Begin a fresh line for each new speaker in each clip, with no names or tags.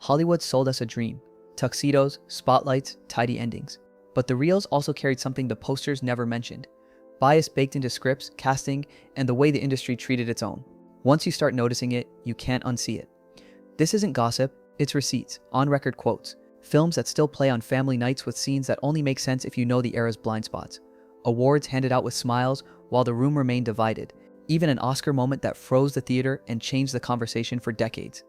Hollywood sold us a dream. Tuxedos, spotlights, tidy endings. But the reels also carried something the posters never mentioned. Bias baked into scripts, casting, and the way the industry treated its own. Once you start noticing it, you can't unsee it. This isn't gossip, it's receipts, on-record quotes, films that still play on family nights with scenes that only make sense if you know the era's blind spots. Awards handed out with smiles while the room remained divided. Even an Oscar moment that froze the theater and changed the conversation for decades.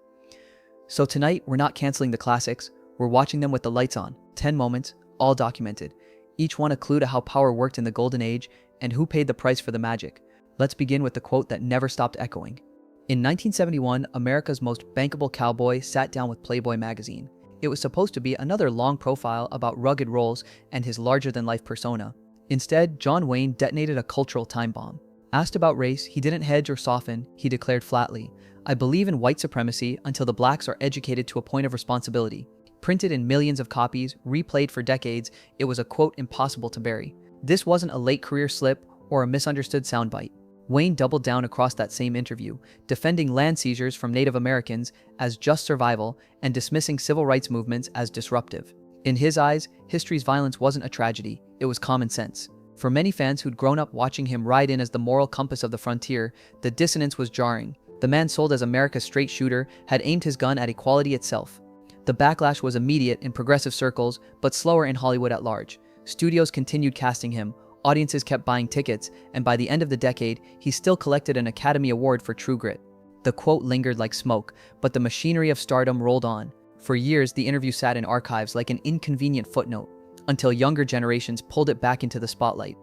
So tonight, we're not canceling the classics, we're watching them with the lights on. 10 moments, all documented. Each one a clue to how power worked in the golden age and who paid the price for the magic. Let's begin with the quote that never stopped echoing. In 1971, America's most bankable cowboy sat down with Playboy magazine. It was supposed to be another long profile about rugged roles and his larger-than-life persona. Instead, John Wayne detonated a cultural time bomb. Asked about race, he didn't hedge or soften, he declared flatly, "I believe in white supremacy until the blacks are educated to a point of responsibility." Printed in millions of copies, replayed for decades, it was a quote impossible to bury. This wasn't a late career slip or a misunderstood soundbite. Wayne doubled down across that same interview, defending land seizures from Native Americans as just survival and dismissing civil rights movements as disruptive. In his eyes, history's violence wasn't a tragedy, it was common sense. For many fans who'd grown up watching him ride in as the moral compass of the frontier, the dissonance was jarring. The man sold as America's straight shooter had aimed his gun at equality itself. The backlash was immediate in progressive circles, but slower in Hollywood at large. Studios continued casting him, audiences kept buying tickets, and by the end of the decade, he still collected an Academy Award for True Grit. The quote lingered like smoke, but the machinery of stardom rolled on. For years, the interview sat in archives like an inconvenient footnote, until younger generations pulled it back into the spotlight.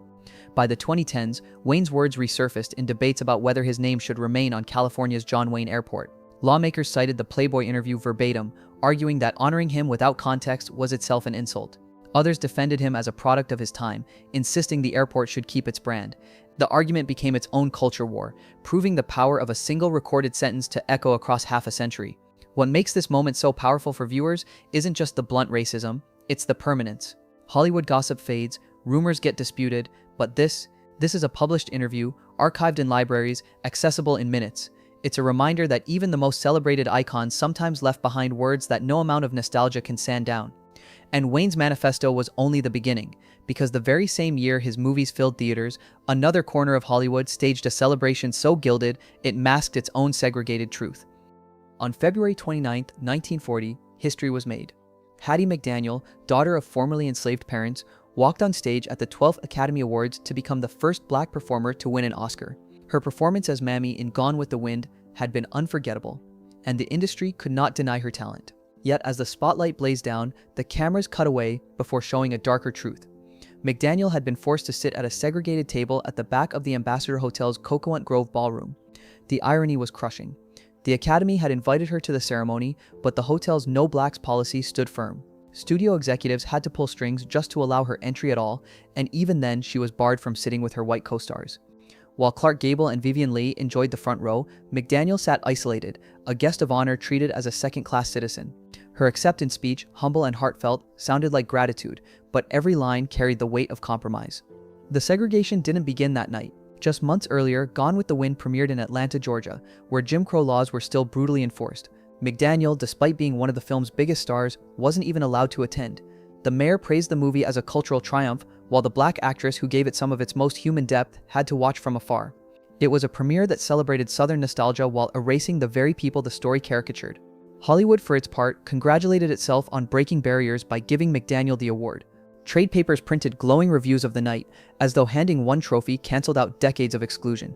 By the 2010s, Wayne's words resurfaced in debates about whether his name should remain on California's John Wayne Airport. Lawmakers cited the Playboy interview verbatim, arguing that honoring him without context was itself an insult. Others defended him as a product of his time, insisting the airport should keep its brand. The argument became its own culture war, proving the power of a single recorded sentence to echo across half a century. What makes this moment so powerful for viewers isn't just the blunt racism, it's the permanence. Hollywood gossip fades, rumors get disputed, but this is a published interview, archived in libraries, accessible in minutes. It's a reminder that even the most celebrated icons sometimes left behind words that no amount of nostalgia can sand down. And Wayne's manifesto was only the beginning, because the very same year his movies filled theaters, another corner of Hollywood staged a celebration so gilded it masked its own segregated truth. On February 29, 1940, history was made. Hattie McDaniel, daughter of formerly enslaved parents, walked on stage at the 12th Academy Awards to become the first black performer to win an Oscar. Her performance as Mammy in Gone with the Wind had been unforgettable, and the industry could not deny her talent. Yet as the spotlight blazed down, the cameras cut away before showing a darker truth. McDaniel had been forced to sit at a segregated table at the back of the Ambassador Hotel's Cocoanut Grove ballroom. The irony was crushing. The Academy had invited her to the ceremony, but the hotel's no blacks policy stood firm. Studio executives had to pull strings just to allow her entry at all, and even then she was barred from sitting with her white co-stars. While Clark Gable and Vivien Leigh enjoyed the front row, McDaniel sat isolated, a guest of honor treated as a second-class citizen. Her acceptance speech, humble and heartfelt, sounded like gratitude, but every line carried the weight of compromise. The segregation didn't begin that night. Just months earlier, Gone with the Wind premiered in Atlanta, Georgia, where Jim Crow laws were still brutally enforced. McDaniel, despite being one of the film's biggest stars, wasn't even allowed to attend. The mayor praised the movie as a cultural triumph, while the black actress who gave it some of its most human depth had to watch from afar. It was a premiere that celebrated Southern nostalgia while erasing the very people the story caricatured. Hollywood, for its part, congratulated itself on breaking barriers by giving McDaniel the award. Trade papers printed glowing reviews of the night, as though handing one trophy canceled out decades of exclusion.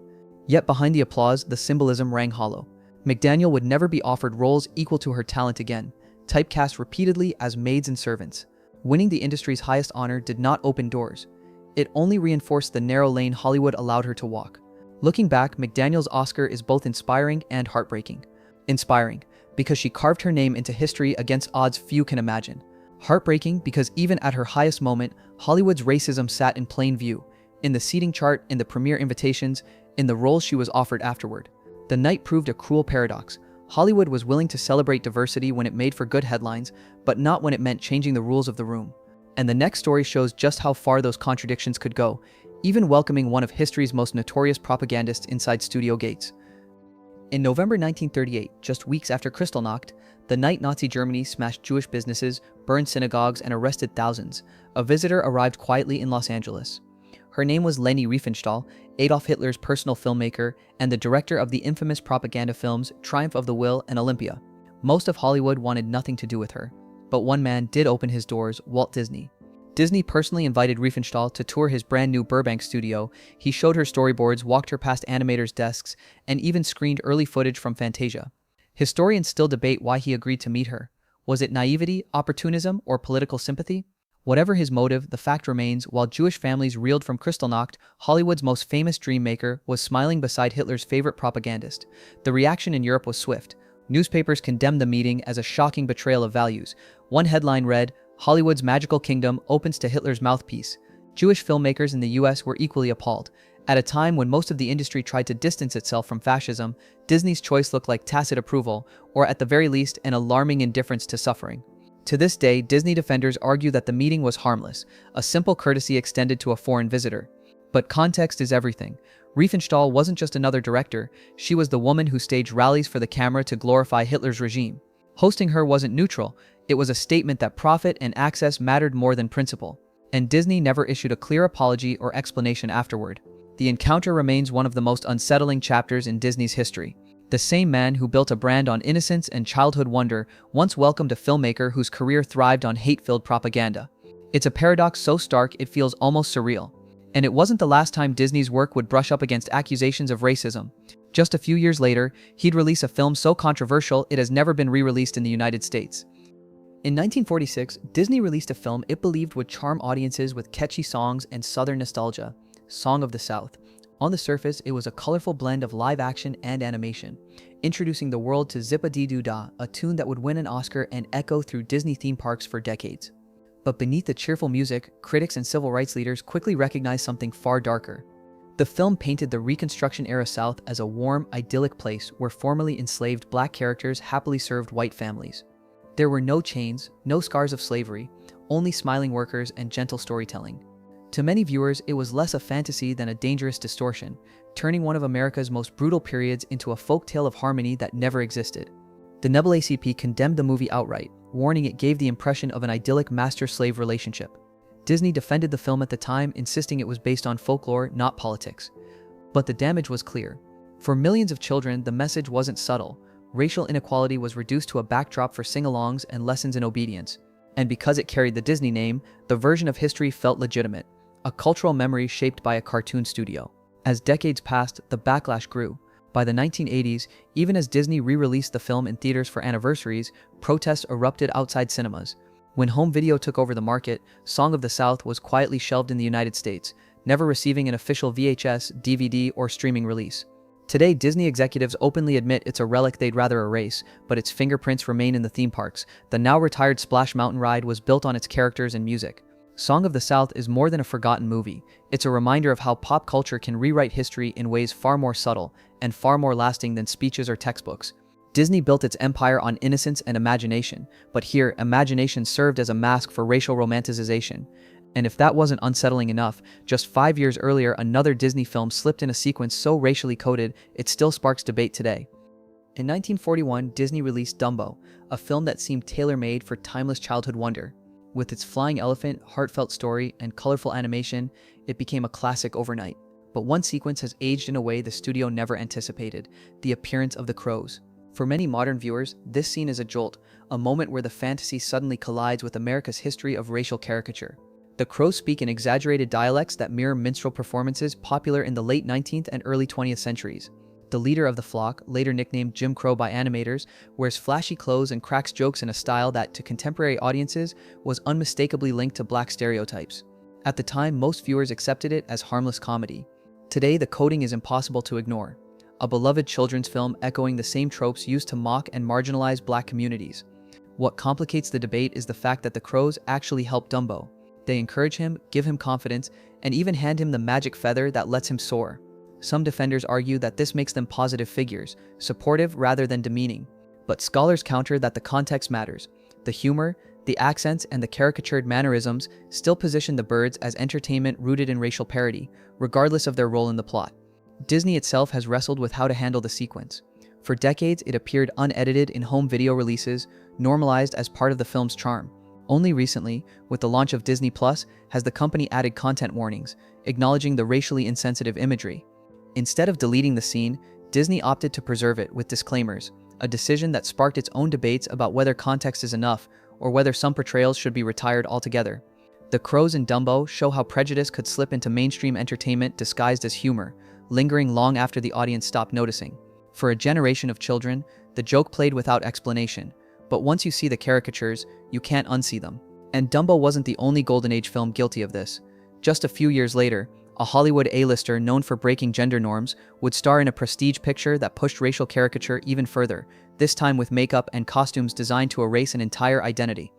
Yet behind the applause, the symbolism rang hollow. McDaniel would never be offered roles equal to her talent again, typecast repeatedly as maids and servants. Winning the industry's highest honor did not open doors. It only reinforced the narrow lane Hollywood allowed her to walk. Looking back, McDaniel's Oscar is both inspiring and heartbreaking. Inspiring, because she carved her name into history against odds few can imagine. Heartbreaking, because even at her highest moment, Hollywood's racism sat in plain view, in the seating chart, in the premiere invitations, in the roles she was offered afterward. The night proved a cruel paradox. Hollywood was willing to celebrate diversity when it made for good headlines, but not when it meant changing the rules of the room. And the next story shows just how far those contradictions could go, even welcoming one of history's most notorious propagandists inside studio gates. In November 1938, just weeks after Kristallnacht, the night Nazi Germany smashed Jewish businesses, burned synagogues, and arrested thousands, a visitor arrived quietly in Los Angeles. Her name was Leni Riefenstahl, Adolf Hitler's personal filmmaker and the director of the infamous propaganda films Triumph of the Will and Olympia. Most of Hollywood wanted nothing to do with her, but one man did open his doors: Walt Disney. Disney personally invited Riefenstahl to tour his brand new Burbank studio. He showed her storyboards, walked her past animators' desks, and even screened early footage from Fantasia. Historians still debate why he agreed to meet her. Was it naivety, opportunism, or political sympathy? Whatever his motive, the fact remains, while Jewish families reeled from Kristallnacht, Hollywood's most famous dream maker was smiling beside Hitler's favorite propagandist. The reaction in Europe was swift. Newspapers condemned the meeting as a shocking betrayal of values. One headline read, "Hollywood's magical kingdom opens to Hitler's mouthpiece." Jewish filmmakers in the US were equally appalled. At a time when most of the industry tried to distance itself from fascism, Disney's choice looked like tacit approval, or at the very least, an alarming indifference to suffering. To this day, Disney defenders argue that the meeting was harmless, a simple courtesy extended to a foreign visitor. But context is everything. Riefenstahl wasn't just another director, she was the woman who staged rallies for the camera to glorify Hitler's regime. Hosting her wasn't neutral, it was a statement that profit and access mattered more than principle. And Disney never issued a clear apology or explanation afterward. The encounter remains one of the most unsettling chapters in Disney's history. The same man who built a brand on innocence and childhood wonder once welcomed a filmmaker whose career thrived on hate-filled propaganda. It's a paradox so stark it feels almost surreal. And it wasn't the last time Disney's work would brush up against accusations of racism. Just a few years later, he'd release a film so controversial it has never been re-released in the United States. In 1946, Disney released a film it believed would charm audiences with catchy songs and Southern nostalgia, Song of the South. On the surface, it was a colorful blend of live action and animation, introducing the world to Zip-a-Dee-Doo-Dah, a tune that would win an Oscar and echo through Disney theme parks for decades. But beneath the cheerful music, critics and civil rights leaders quickly recognized something far darker. The film painted the Reconstruction-era South as a warm, idyllic place where formerly enslaved black characters happily served white families. There were no chains, no scars of slavery, only smiling workers and gentle storytelling. To many viewers, it was less a fantasy than a dangerous distortion, turning one of America's most brutal periods into a folktale of harmony that never existed. The NAACP condemned the movie outright, warning it gave the impression of an idyllic master-slave relationship. Disney defended the film at the time, insisting it was based on folklore, not politics. But the damage was clear. For millions of children, the message wasn't subtle. Racial inequality was reduced to a backdrop for sing-alongs and lessons in obedience. And because it carried the Disney name, the version of history felt legitimate, a cultural memory shaped by a cartoon studio. As decades passed, the backlash grew. By the 1980s, even as Disney re-released the film in theaters for anniversaries, protests erupted outside cinemas. When home video took over the market, Song of the South was quietly shelved in the United States, never receiving an official VHS, DVD, or streaming release. Today, Disney executives openly admit it's a relic they'd rather erase, but its fingerprints remain in the theme parks. The now-retired Splash Mountain ride was built on its characters and music. Song of the South is more than a forgotten movie. It's a reminder of how pop culture can rewrite history in ways far more subtle and far more lasting than speeches or textbooks. Disney built its empire on innocence and imagination, but here, imagination served as a mask for racial romanticization. And if that wasn't unsettling enough, just 5 years earlier, another Disney film slipped in a sequence so racially coded, it still sparks debate today. In 1941, Disney released Dumbo, a film that seemed tailor-made for timeless childhood wonder. With its flying elephant, heartfelt story, and colorful animation, it became a classic overnight. But one sequence has aged in a way the studio never anticipated: the appearance of the crows. For many modern viewers, this scene is a jolt, a moment where the fantasy suddenly collides with America's history of racial caricature. The crows speak in exaggerated dialects that mirror minstrel performances popular in the late 19th and early 20th centuries. The leader of the flock, later nicknamed Jim Crow by animators, wears flashy clothes and cracks jokes in a style that, to contemporary audiences, was unmistakably linked to black stereotypes. At the time, most viewers accepted it as harmless comedy. Today, the coding is impossible to ignore. A beloved children's film echoing the same tropes used to mock and marginalize black communities. What complicates the debate is the fact that the crows actually help Dumbo. They encourage him, give him confidence, and even hand him the magic feather that lets him soar. Some defenders argue that this makes them positive figures, supportive rather than demeaning. But scholars counter that the context matters. The humor, the accents, and the caricatured mannerisms still position the birds as entertainment rooted in racial parody, regardless of their role in the plot. Disney itself has wrestled with how to handle the sequence. For decades, it appeared unedited in home video releases, normalized as part of the film's charm. Only recently, with the launch of Disney Plus, has the company added content warnings, acknowledging the racially insensitive imagery. Instead of deleting the scene, Disney opted to preserve it with disclaimers, a decision that sparked its own debates about whether context is enough or whether some portrayals should be retired altogether. The crows in Dumbo show how prejudice could slip into mainstream entertainment disguised as humor, lingering long after the audience stopped noticing. For a generation of children, the joke played without explanation, but once you see the caricatures, you can't unsee them. And Dumbo wasn't the only Golden Age film guilty of this. Just a few years later, a Hollywood A-lister known for breaking gender norms would star in a prestige picture that pushed racial caricature even further, this time with makeup and costumes designed to erase an entire identity.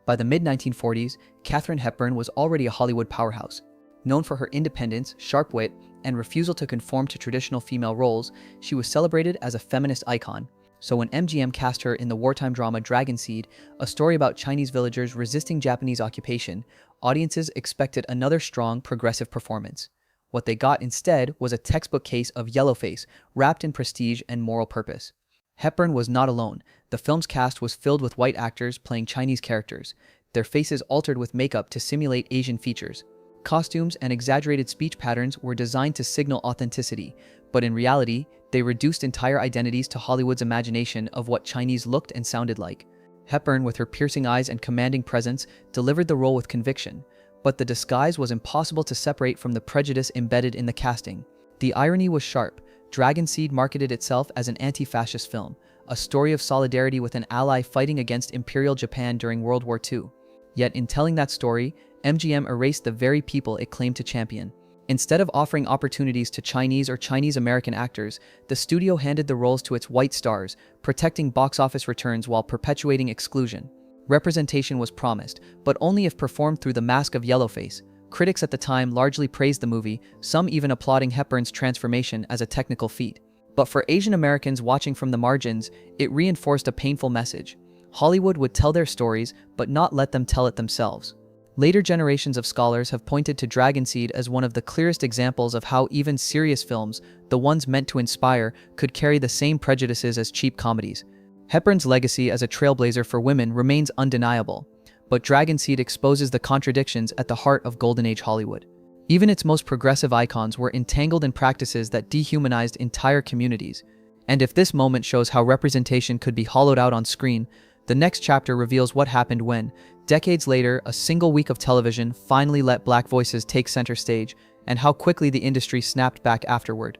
By the mid-1940s, Katharine Hepburn was already a Hollywood powerhouse. Known for her independence, sharp wit, and refusal to conform to traditional female roles, she was celebrated as a feminist icon. So when MGM cast her in the wartime drama Dragon Seed, a story about Chinese villagers resisting Japanese occupation, audiences expected another strong, progressive performance. What they got instead was a textbook case of Yellowface, wrapped in prestige and moral purpose. Hepburn was not alone. The film's cast was filled with white actors playing Chinese characters, their faces altered with makeup to simulate Asian features. Costumes and exaggerated speech patterns were designed to signal authenticity, but in reality, they reduced entire identities to Hollywood's imagination of what Chinese looked and sounded like. Hepburn, with her piercing eyes and commanding presence, delivered the role with conviction, but the disguise was impossible to separate from the prejudice embedded in the casting. The irony was sharp. Dragon Seed marketed itself as an anti-fascist film, a story of solidarity with an ally fighting against Imperial Japan during World War II. Yet in telling that story, MGM erased the very people it claimed to champion. Instead of offering opportunities to Chinese or Chinese-American actors, the studio handed the roles to its white stars, protecting box office returns while perpetuating exclusion. Representation was promised, but only if performed through the mask of Yellowface. Critics at the time largely praised the movie, some even applauding Hepburn's transformation as a technical feat. But for Asian Americans watching from the margins, it reinforced a painful message. Hollywood would tell their stories, but not let them tell it themselves. Later generations of scholars have pointed to Dragon Seed as one of the clearest examples of how even serious films, the ones meant to inspire, could carry the same prejudices as cheap comedies. Hepburn's legacy as a trailblazer for women remains undeniable, but Dragon Seed exposes the contradictions at the heart of Golden Age Hollywood. Even its most progressive icons were entangled in practices that dehumanized entire communities. And if this moment shows how representation could be hollowed out on screen, the next chapter reveals what happened when, decades later, a single week of television finally let black voices take center stage, and how quickly the industry snapped back afterward.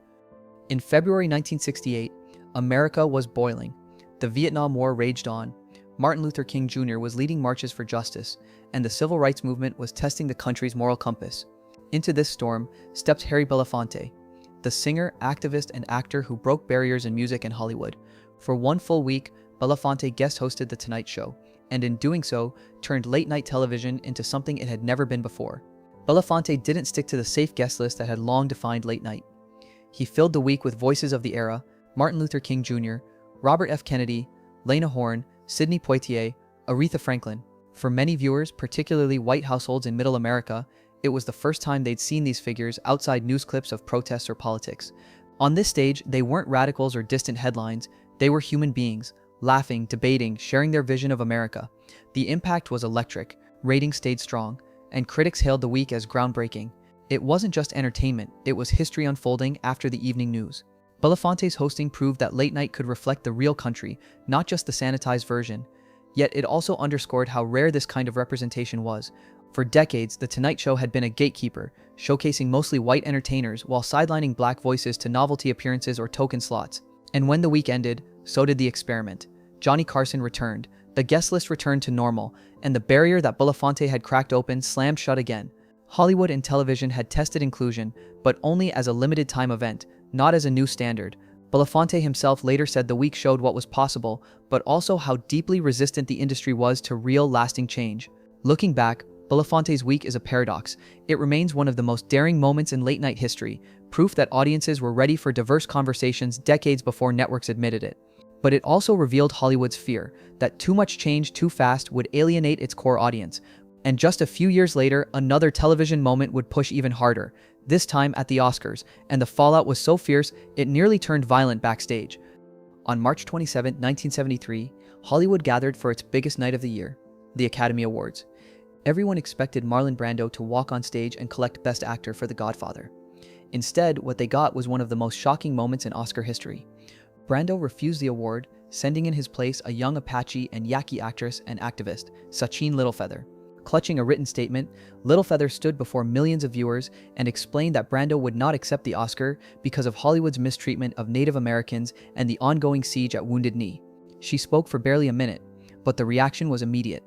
In February 1968, America was boiling. The Vietnam War raged on. Martin Luther King Jr. was leading marches for justice, and the civil rights movement was testing the country's moral compass. Into this storm stepped Harry Belafonte, the singer, activist, and actor who broke barriers in music and Hollywood. For one full week, Belafonte guest-hosted The Tonight Show, and in doing so, turned late-night television into something it had never been before. Belafonte didn't stick to the safe guest list that had long defined late night. He filled the week with voices of the era: Martin Luther King Jr., Robert F. Kennedy, Lena Horne, Sidney Poitier, Aretha Franklin. For many viewers, particularly white households in Middle America, it was the first time they'd seen these figures outside news clips of protests or politics. On this stage, they weren't radicals or distant headlines, they were human beings, laughing, debating, sharing their vision of America. The impact was electric, ratings stayed strong, and critics hailed the week as groundbreaking. It wasn't just entertainment, it was history unfolding after the evening news. Belafonte's hosting proved that late night could reflect the real country, not just the sanitized version. Yet it also underscored how rare this kind of representation was. For decades, The Tonight Show had been a gatekeeper, showcasing mostly white entertainers while sidelining black voices to novelty appearances or token slots. And when the week ended, so did the experiment. Johnny Carson returned, the guest list returned to normal, and the barrier that Belafonte had cracked open slammed shut again. Hollywood and television had tested inclusion, but only as a limited-time event, not as a new standard. Belafonte himself later said the week showed what was possible, but also how deeply resistant the industry was to real, lasting change. Looking back, Belafonte's week is a paradox. It remains one of the most daring moments in late-night history, proof that audiences were ready for diverse conversations decades before networks admitted it. But it also revealed Hollywood's fear that too much change too fast would alienate its core audience. And just a few years later, another television moment would push even harder, this time at the Oscars, and the fallout was so fierce it nearly turned violent backstage. On March 27, 1973, Hollywood gathered for its biggest night of the year, the Academy Awards. Everyone expected Marlon Brando to walk on stage and collect Best Actor for The Godfather. Instead, what they got was one of the most shocking moments in Oscar history. Brando refused the award, sending in his place a young Apache and Yaqui actress and activist, Sacheen Littlefeather. Clutching a written statement, Littlefeather stood before millions of viewers and explained that Brando would not accept the Oscar because of Hollywood's mistreatment of Native Americans and the ongoing siege at Wounded Knee. She spoke for barely a minute, but the reaction was immediate.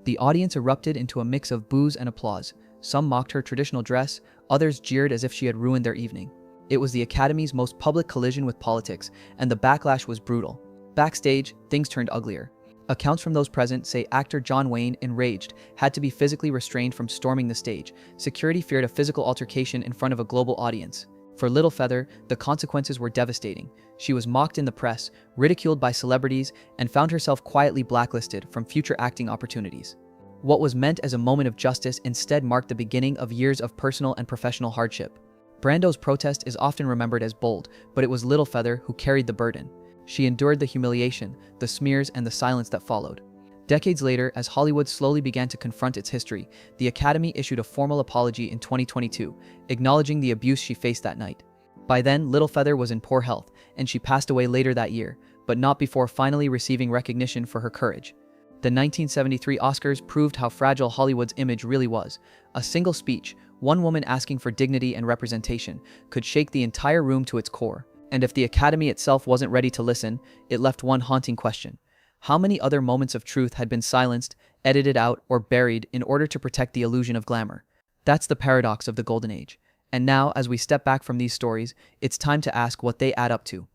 The audience erupted into a mix of boos and applause. Some mocked her traditional dress, others jeered as if she had ruined their evening. It was the Academy's most public collision with politics, and the backlash was brutal. Backstage, things turned uglier. Accounts from those present say actor John Wayne, enraged, had to be physically restrained from storming the stage. Security feared a physical altercation in front of a global audience. For Littlefeather, the consequences were devastating. She was mocked in the press, ridiculed by celebrities, and found herself quietly blacklisted from future acting opportunities. What was meant as a moment of justice instead marked the beginning of years of personal and professional hardship. Brando's protest is often remembered as bold, but it was Littlefeather who carried the burden. She endured the humiliation, the smears, and the silence that followed. Decades later, as Hollywood slowly began to confront its history, the Academy issued a formal apology in 2022, acknowledging the abuse she faced that night. By then, Littlefeather was in poor health, and she passed away later that year, but not before finally receiving recognition for her courage. The 1973 Oscars proved how fragile Hollywood's image really was. A single speech, one woman asking for dignity and representation, could shake the entire room to its core. And if the Academy itself wasn't ready to listen, it left one haunting question. How many other moments of truth had been silenced, edited out, or buried in order to protect the illusion of glamour? That's the paradox of the Golden Age. And now, as we step back from these stories, it's time to ask what they add up to.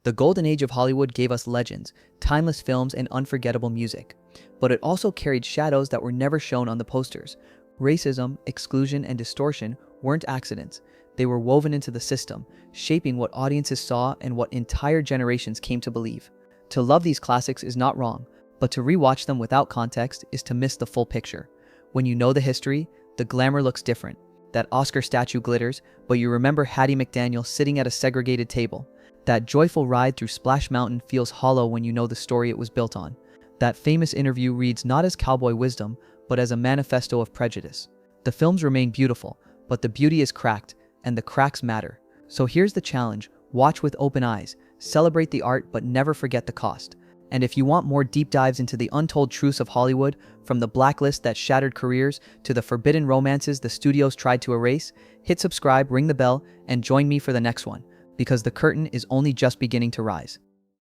The Golden Age of Hollywood gave us legends, timeless films, and unforgettable music. But it also carried shadows that were never shown on the posters. Racism, exclusion, and distortion weren't accidents. They were woven into the system, shaping what audiences saw and what entire generations came to believe. To love these classics is not wrong, but to rewatch them without context is to miss the full picture. When you know the history, the glamour looks different. That Oscar statue glitters, but you remember Hattie McDaniel sitting at a segregated table. That joyful ride through Splash Mountain feels hollow when you know the story it was built on. That famous interview reads not as cowboy wisdom, but as a manifesto of prejudice. The films remain beautiful, but the beauty is cracked, and the cracks matter. So here's the challenge: watch with open eyes, celebrate the art, but never forget the cost. And if you want more deep dives into the untold truths of Hollywood, from the blacklist that shattered careers to the forbidden romances the studios tried to erase, hit subscribe, ring the bell, and join me for the next one, because the curtain is only just beginning to rise.